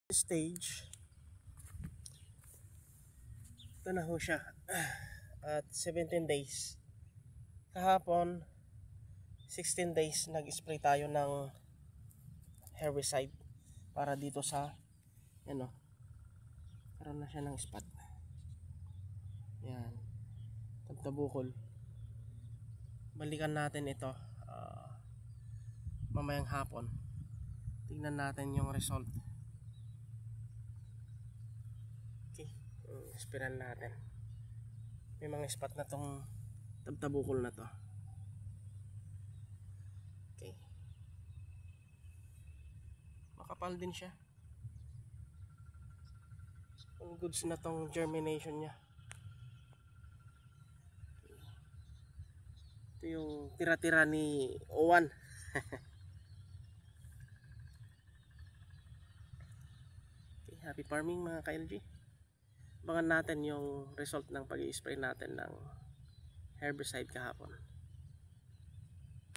Stage, ito na ho siya at 17 days. Kahapon 16 days nag-spray tayo ng herbicide para dito sa ano, karoon na siya ng spot. Yan, tabtabukol. Balikan natin ito mamayang hapon, tingnan natin yung result. Okay, ispiran natin. May mga spot na tong tabtabukol na to. Okay, makapal din siya. Ang goods na tong germination nya. Ito yung tira-tira ni Owan. Okay, happy farming mga ka-LG. Abangan natin yung result ng pag-i-spray natin ng herbicide kahapon.